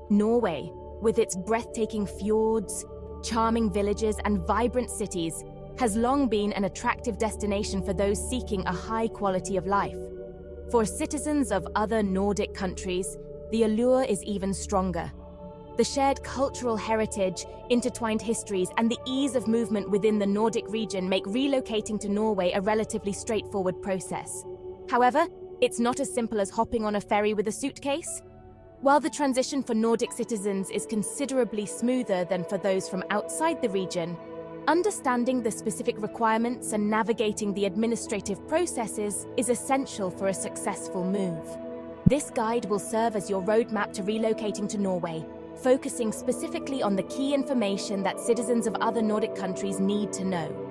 Norway, with its breathtaking fjords, charming villages, and vibrant cities, has long been an attractive destination for those seeking a high quality of life. For citizens of other Nordic countries, the allure is even stronger. The shared cultural heritage, intertwined histories, and the ease of movement within the Nordic region make relocating to Norway a relatively straightforward process. However, it's not as simple as hopping on a ferry with a suitcase. While the transition for Nordic citizens is considerably smoother than for those from outside the region, understanding the specific requirements and navigating the administrative processes is essential for a successful move. This guide will serve as your roadmap to relocating to Norway, focusing specifically on the key information that citizens of other Nordic countries need to know.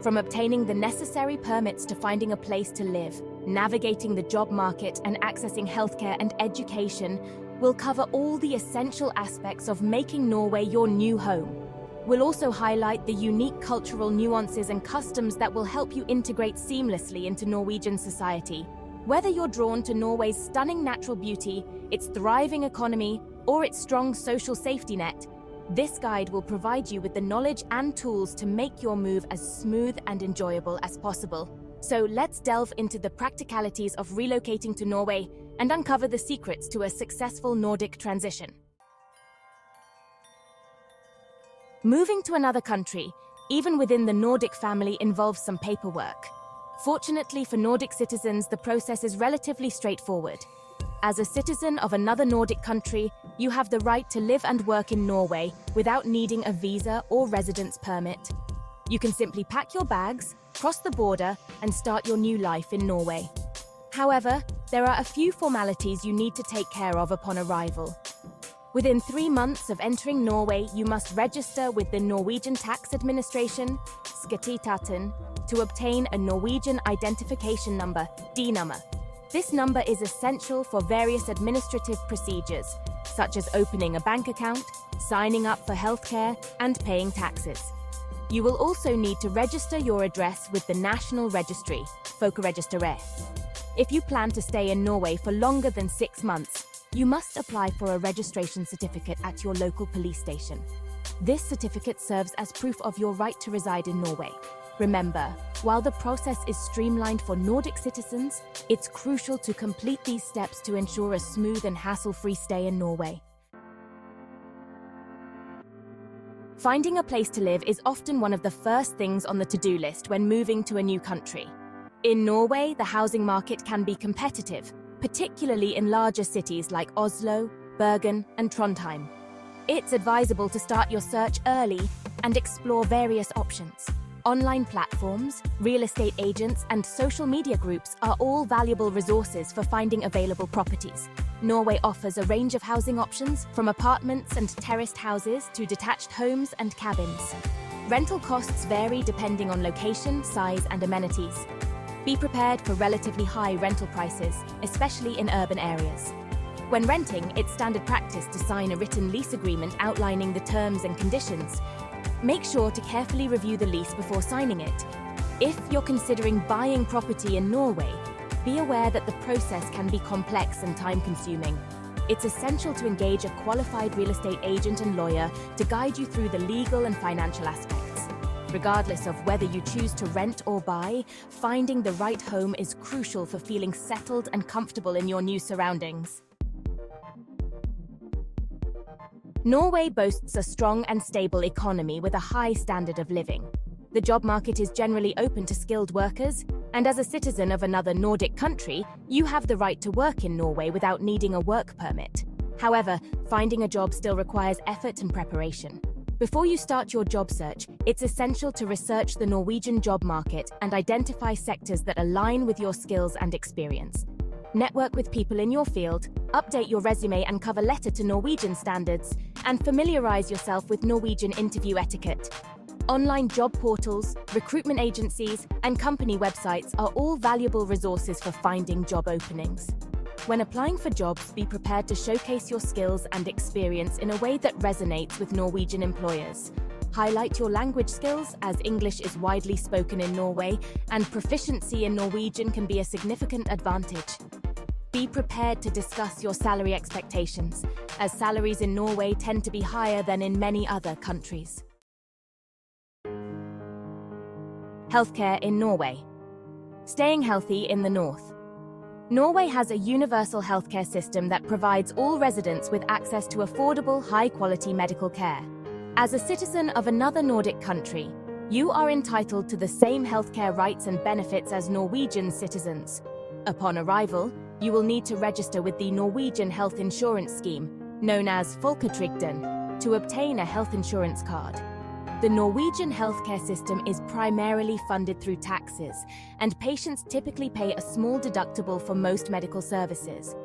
From obtaining the necessary permits to finding a place to live, navigating the job market, and accessing healthcare and education, we'll cover all the essential aspects of making Norway your new home. We'll also highlight the unique cultural nuances and customs that will help you integrate seamlessly into Norwegian society. Whether you're drawn to Norway's stunning natural beauty, its thriving economy, or its strong social safety net, this guide will provide you with the knowledge and tools to make your move as smooth and enjoyable as possible. So let's delve into the practicalities of relocating to Norway and uncover the secrets to a successful Nordic transition. Moving to another country, even within the Nordic family, involves some paperwork. Fortunately for Nordic citizens, the process is relatively straightforward. As a citizen of another Nordic country, you have the right to live and work in Norway without needing a visa or residence permit. You can simply pack your bags, cross the border, and start your new life in Norway. However, there are a few formalities you need to take care of upon arrival. Within 3 months of entering Norway, you must register with the Norwegian Tax Administration, Skatteetaten, to obtain a Norwegian identification number, D-number. This number is essential for various administrative procedures, such as opening a bank account, signing up for healthcare, and paying taxes. You will also need to register your address with the National Registry, Folkeregisteret. If you plan to stay in Norway for longer than 6 months, you must apply for a registration certificate at your local police station. This certificate serves as proof of your right to reside in Norway. Remember, while the process is streamlined for Nordic citizens, it's crucial to complete these steps to ensure a smooth and hassle-free stay in Norway. Finding a place to live is often one of the first things on the to-do list when moving to a new country. In Norway, the housing market can be competitive, particularly in larger cities like Oslo, Bergen, and Trondheim. It's advisable to start your search early and explore various options. Online platforms, real estate agents, and social media groups are all valuable resources for finding available properties. Norway offers a range of housing options, from apartments and terraced houses to detached homes and cabins. Rental costs vary depending on location, size, and amenities. Be prepared for relatively high rental prices, especially in urban areas. When renting, it's standard practice to sign a written lease agreement outlining the terms and conditions. Make sure to carefully review the lease before signing it. If you're considering buying property in Norway, be aware that the process can be complex and time-consuming. It's essential to engage a qualified real estate agent and lawyer to guide you through the legal and financial aspects. Regardless of whether you choose to rent or buy, finding the right home is crucial for feeling settled and comfortable in your new surroundings. Norway boasts a strong and stable economy with a high standard of living. The job market is generally open to skilled workers, and as a citizen of another Nordic country, you have the right to work in Norway without needing a work permit. However, finding a job still requires effort and preparation. Before you start your job search, it's essential to research the Norwegian job market and identify sectors that align with your skills and experience. Network with people in your field, update your resume and cover letter to Norwegian standards, and familiarize yourself with Norwegian interview etiquette. Online job portals, recruitment agencies, and company websites are all valuable resources for finding job openings. When applying for jobs, be prepared to showcase your skills and experience in a way that resonates with Norwegian employers. Highlight your language skills, as English is widely spoken in Norway, and proficiency in Norwegian can be a significant advantage. Be prepared to discuss your salary expectations, as salaries in Norway tend to be higher than in many other countries. Healthcare in Norway. Staying healthy in the north. Norway has a universal healthcare system that provides all residents with access to affordable, high-quality medical care. As a citizen of another Nordic country, you are entitled to the same healthcare rights and benefits as Norwegian citizens. Upon arrival, you will need to register with the Norwegian health insurance scheme, known as Folketrygden, to obtain a health insurance card. The Norwegian healthcare system is primarily funded through taxes, and patients typically pay a small deductible for most medical services.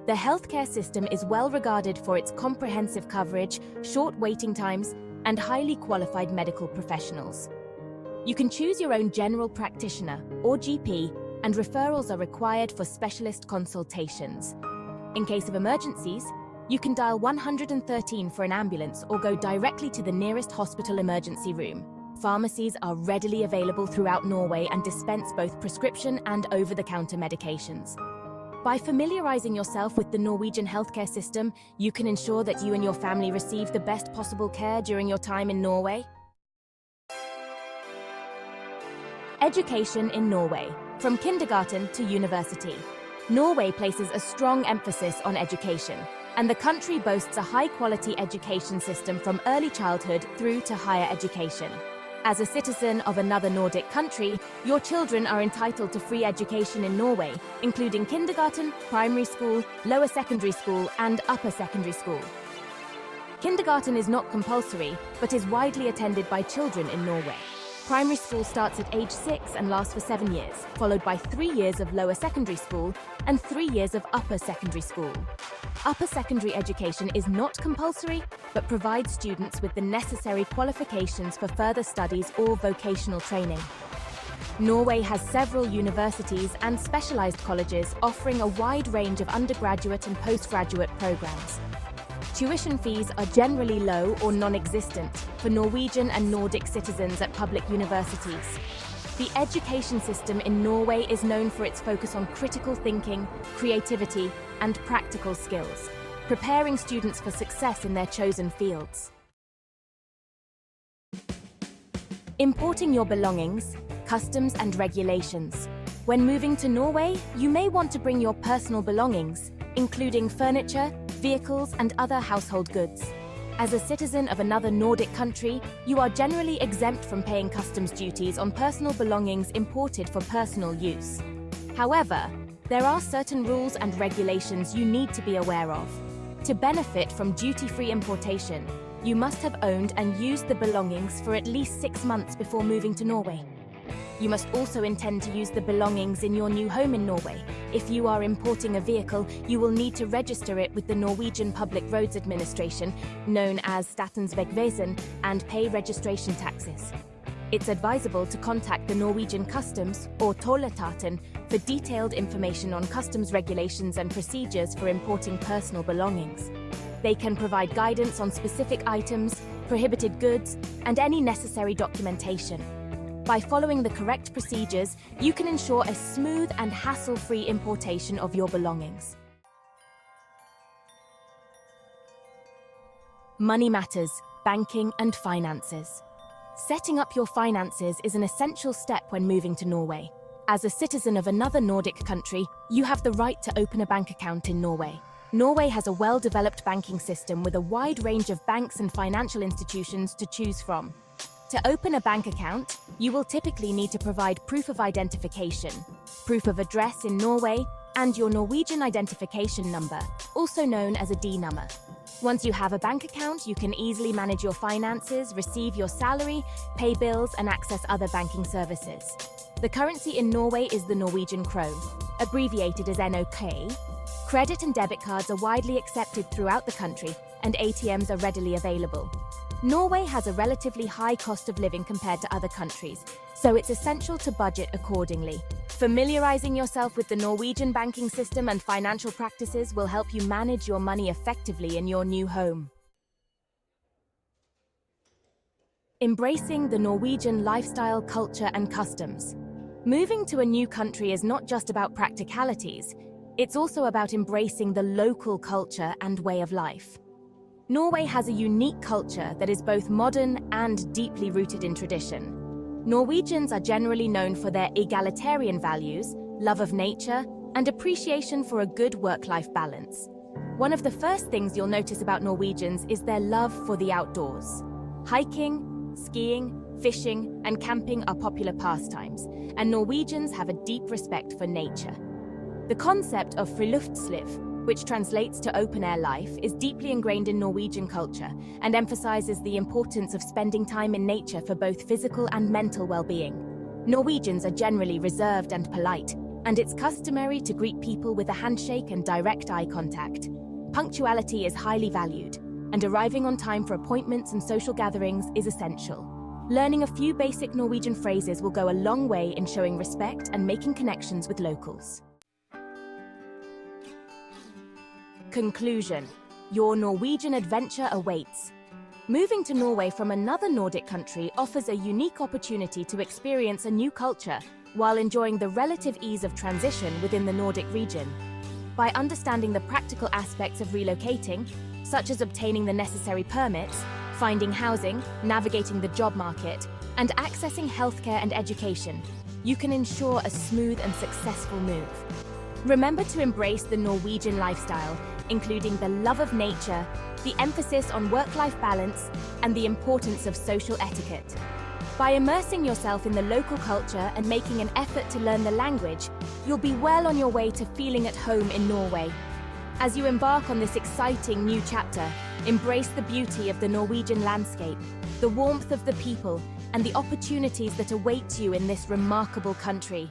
The healthcare system is well regarded for its comprehensive coverage, short waiting times, and highly qualified medical professionals. You can choose your own general practitioner, or GP, and referrals are required for specialist consultations. In case of emergencies, you can dial 113 for an ambulance or go directly to the nearest hospital emergency room. Pharmacies are readily available throughout Norway and dispense both prescription and over-the-counter medications. By familiarizing yourself with the Norwegian healthcare system, you can ensure that you and your family receive the best possible care during your time in Norway. Education in Norway, from kindergarten to university. Norway places a strong emphasis on education, and the country boasts a high-quality education system from early childhood through to higher education. As a citizen of another Nordic country, your children are entitled to free education in Norway, including kindergarten, primary school, lower secondary school, and upper secondary school. Kindergarten is not compulsory, but is widely attended by children in Norway. Primary school starts at age 6 and lasts for 7 years, followed by 3 years of lower secondary school and 3 years of upper secondary school. Upper secondary education is not compulsory, but provides students with the necessary qualifications for further studies or vocational training. Norway has several universities and specialized colleges offering a wide range of undergraduate and postgraduate programs. Tuition fees are generally low or non-existent for Norwegian and Nordic citizens at public universities. The education system in Norway is known for its focus on critical thinking, creativity, and practical skills, preparing students for success in their chosen fields. Importing your belongings, customs and regulations. When moving to Norway, you may want to bring your personal belongings, including furniture, vehicles, and other household goods. As a citizen of another Nordic country, you are generally exempt from paying customs duties on personal belongings imported for personal use. However, there are certain rules and regulations you need to be aware of. To benefit from duty-free importation, you must have owned and used the belongings for at least 6 months before moving to Norway. You must also intend to use the belongings in your new home in Norway. If you are importing a vehicle, you will need to register it with the Norwegian Public Roads Administration, known as Statens Vegvesen, and pay registration taxes. It's advisable to contact the Norwegian Customs, or Tolletaten, for detailed information on customs regulations and procedures for importing personal belongings. They can provide guidance on specific items, prohibited goods, and any necessary documentation. By following the correct procedures, you can ensure a smooth and hassle-free importation of your belongings. Money matters, banking and finances. Setting up your finances is an essential step when moving to Norway. As a citizen of another Nordic country, you have the right to open a bank account in Norway. Norway has a well-developed banking system with a wide range of banks and financial institutions to choose from. To open a bank account, you will typically need to provide proof of identification, proof of address in Norway, and your Norwegian identification number, also known as a D-number. Once you have a bank account, you can easily manage your finances, receive your salary, pay bills, and access other banking services. The currency in Norway is the Norwegian krone, abbreviated as NOK. Credit and debit cards are widely accepted throughout the country, and ATMs are readily available. Norway has a relatively high cost of living compared to other countries, so it's essential to budget accordingly. Familiarizing yourself with the Norwegian banking system and financial practices will help you manage your money effectively in your new home. Embracing the Norwegian lifestyle, culture, and customs. Moving to a new country is not just about practicalities, It's also about embracing the local culture and way of life. Norway has a unique culture that is both modern and deeply rooted in tradition. Norwegians are generally known for their egalitarian values, love of nature, and appreciation for a good work-life balance. One of the first things you'll notice about Norwegians is their love for the outdoors. Hiking, skiing, fishing, and camping are popular pastimes, and Norwegians have a deep respect for nature. The concept of friluftsliv, which translates to open-air life, is deeply ingrained in Norwegian culture and emphasizes the importance of spending time in nature for both physical and mental well-being. Norwegians are generally reserved and polite, and it's customary to greet people with a handshake and direct eye contact. Punctuality is highly valued, and arriving on time for appointments and social gatherings is essential. Learning a few basic Norwegian phrases will go a long way in showing respect and making connections with locals. Conclusion: your Norwegian adventure awaits. Moving to Norway from another Nordic country offers a unique opportunity to experience a new culture while enjoying the relative ease of transition within the Nordic region. By understanding the practical aspects of relocating, such as obtaining the necessary permits, finding housing, navigating the job market, and accessing healthcare and education, you can ensure a smooth and successful move. Remember to embrace the Norwegian lifestyle, including the love of nature, the emphasis on work-life balance, and the importance of social etiquette. By immersing yourself in the local culture and making an effort to learn the language, you'll be well on your way to feeling at home in Norway. As you embark on this exciting new chapter, embrace the beauty of the Norwegian landscape, the warmth of the people, and the opportunities that await you in this remarkable country.